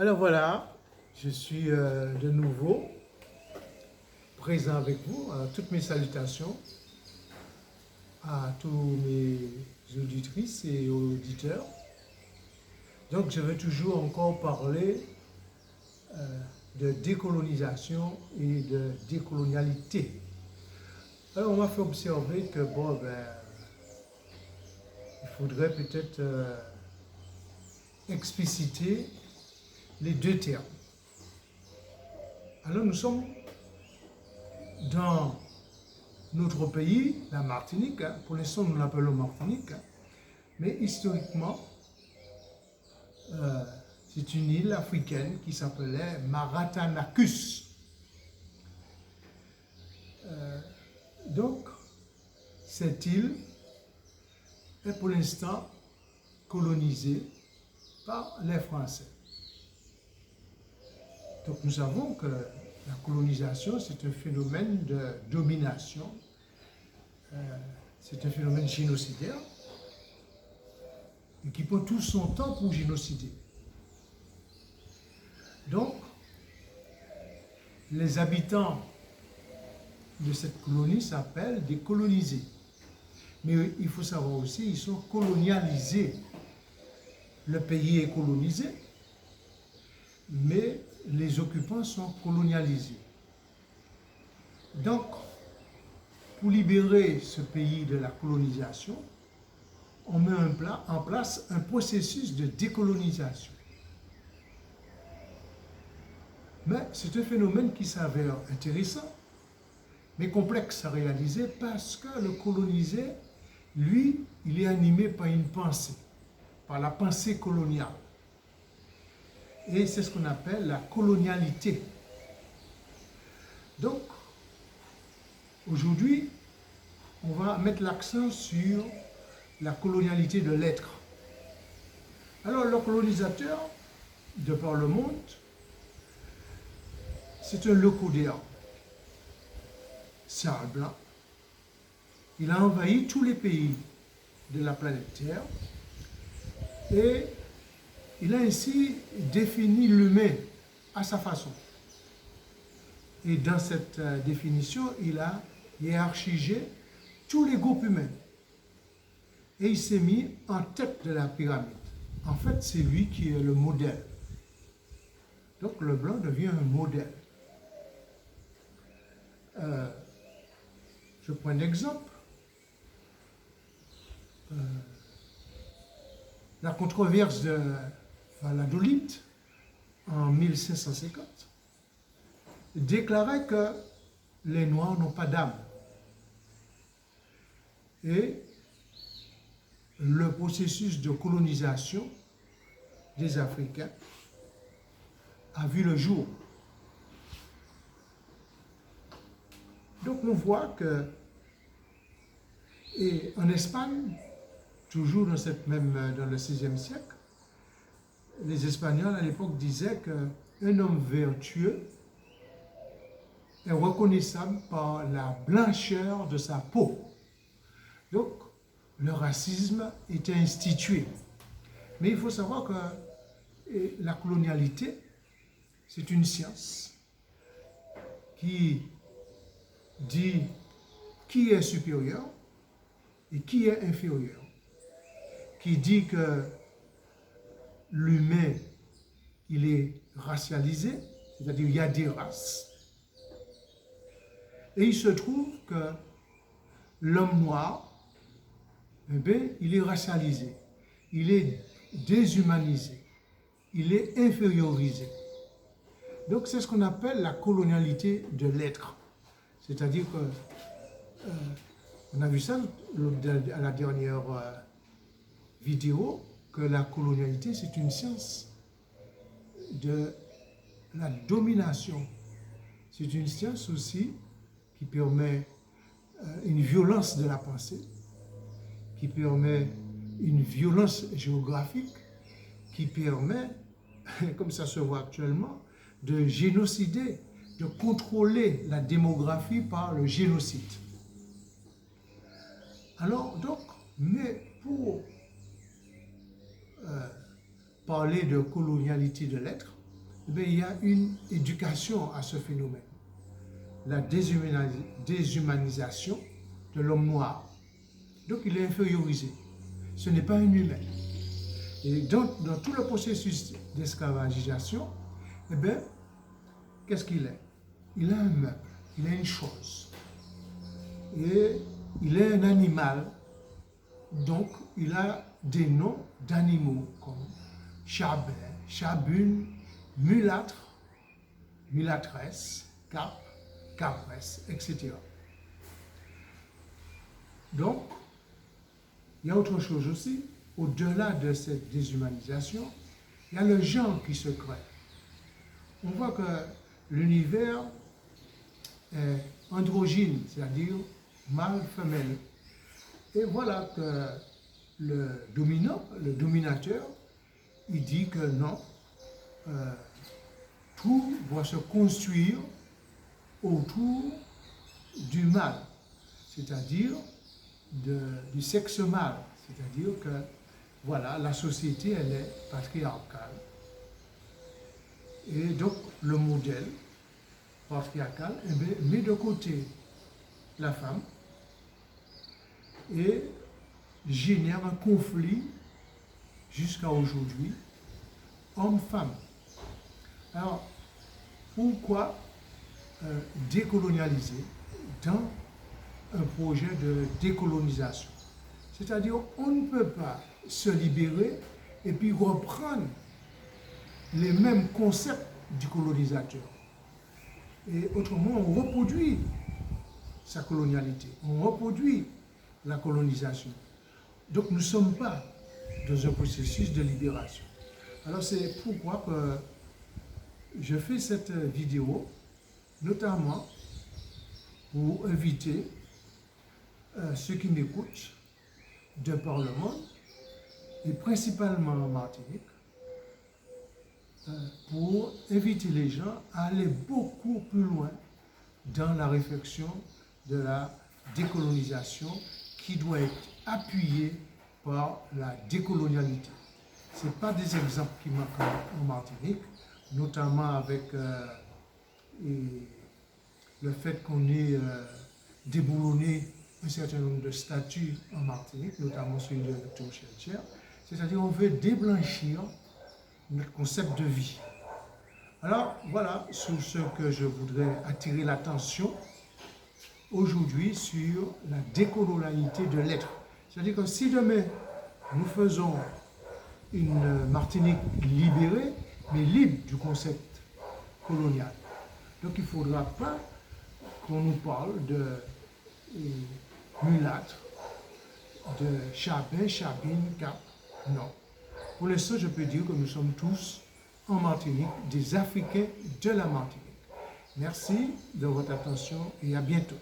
Alors voilà, je suis de nouveau présent avec vous. Toutes mes salutations à tous mes auditrices et auditeurs. Donc je vais toujours encore parler de décolonisation et de décolonialité. Alors on m'a fait observer que il faudrait peut-être expliciter les deux termes. Alors nous sommes dans notre pays, la Martinique, pour l'instant nous l'appelons Martinique, mais historiquement, c'est une île africaine qui s'appelait Maratanacus. Donc, cette île est pour l'instant colonisée par les Français. Donc nous savons que la colonisation, c'est un phénomène de domination, c'est un phénomène génocidaire, et qui prend tout son temps pour génocider. Donc, les habitants de cette colonie s'appellent des colonisés. Mais il faut savoir aussi, ils sont colonialisés. Le pays est colonisé, mais les occupants sont colonialisés. Donc, pour libérer ce pays de la colonisation, on met en place un processus de décolonisation. Mais c'est un phénomène qui s'avère intéressant, mais complexe à réaliser parce que le colonisé, lui, il est animé par une pensée, par la pensée coloniale. Et c'est ce qu'on appelle la colonialité. Donc, aujourd'hui, on va mettre l'accent sur la colonialité de l'être. Alors, le colonisateur, de par le monde, c'est un locodéen. Charles Blanc. Il a envahi tous les pays de la planète Terre et il a ainsi défini l'humain à sa façon. Et dans cette définition, il a hiérarchisé tous les groupes humains. Et il s'est mis en tête de la pyramide. En fait, c'est lui qui est le modèle. Donc le blanc devient un modèle. Je prends un exemple. La controverse de Valladolid en 1550 déclarait que les Noirs n'ont pas d'âme. Et le processus de colonisation des Africains a vu le jour. Donc on voit que, et en Espagne, toujours dans le XVIe siècle, les Espagnols à l'époque disaient qu'un homme vertueux est reconnaissable par la blancheur de sa peau. Donc, le racisme était institué. Mais il faut savoir que la colonialité, c'est une science qui dit qui est supérieur et qui est inférieur, qui dit que l'humain, il est racialisé, c'est-à-dire il y a des races, et il se trouve que l'homme noir, eh bien, il est racialisé, il est déshumanisé, il est infériorisé. Donc c'est ce qu'on appelle la colonialité de l'être. C'est-à-dire que, on a vu ça à la dernière vidéo, que la colonialité, c'est une science de la domination. C'est une science aussi qui permet une violence de la pensée, qui permet une violence géographique, qui permet, comme ça se voit actuellement, de génocider, de contrôler la démographie par le génocide. Alors, donc, mais pour parler de colonialité de l'être, bien, il y a une éducation à ce phénomène. La déshumanisation de l'homme noir. Donc il est infériorisé. Ce n'est pas un humain. Et donc, dans tout le processus d'esclavagisation, eh bien, qu'est-ce qu'il est? Il a un meuble, il a une chose. Et il est un animal, donc il a des noms d'animaux comme Chabin, Chabune, mulâtre, mulâtresse, cap, capresse, etc. Donc, il y a autre chose aussi, au-delà de cette déshumanisation, il y a le genre qui se crée. On voit que l'univers est androgyne, c'est-à-dire mâle-femelle. Et voilà que le dominateur, il dit que non, tout doit se construire autour du mâle, c'est-à-dire du sexe mâle. C'est-à-dire que, voilà, la société, elle est patriarcale. Et donc, le modèle patriarcal met de côté la femme et génère un conflit jusqu'à aujourd'hui, homme-femme. Alors, pourquoi décolonialiser dans un projet de décolonisation? C'est-à-dire, on ne peut pas se libérer et puis reprendre les mêmes concepts du colonisateur. Et autrement, on reproduit sa colonialité, on reproduit la colonisation. Donc, nous ne sommes pas dans un processus de libération. Alors, c'est pourquoi que je fais cette vidéo, notamment pour inviter ceux qui m'écoutent de par le monde, et principalement en Martinique, pour inviter les gens à aller beaucoup plus loin dans la réflexion de la décolonisation qui doit être appuyée par la décolonialité. Ce n'est pas des exemples qui manquent en Martinique, notamment avec le fait qu'on ait déboulonné un certain nombre de statuts en Martinique, notamment celui de Victor Schœlcher. C'est-à-dire on veut déblanchir notre concept de vie. Alors voilà sur ce que je voudrais attirer l'attention aujourd'hui sur la décolonialité de l'être. C'est-à-dire que si demain nous faisons une Martinique libérée, mais libre du concept colonial, donc il ne faudra pas qu'on nous parle de mulâtre, de Chabin, Chabine, Cap. Non. Pour l'instant, je peux dire que nous sommes tous en Martinique, des Africains de la Martinique. Merci de votre attention et à bientôt.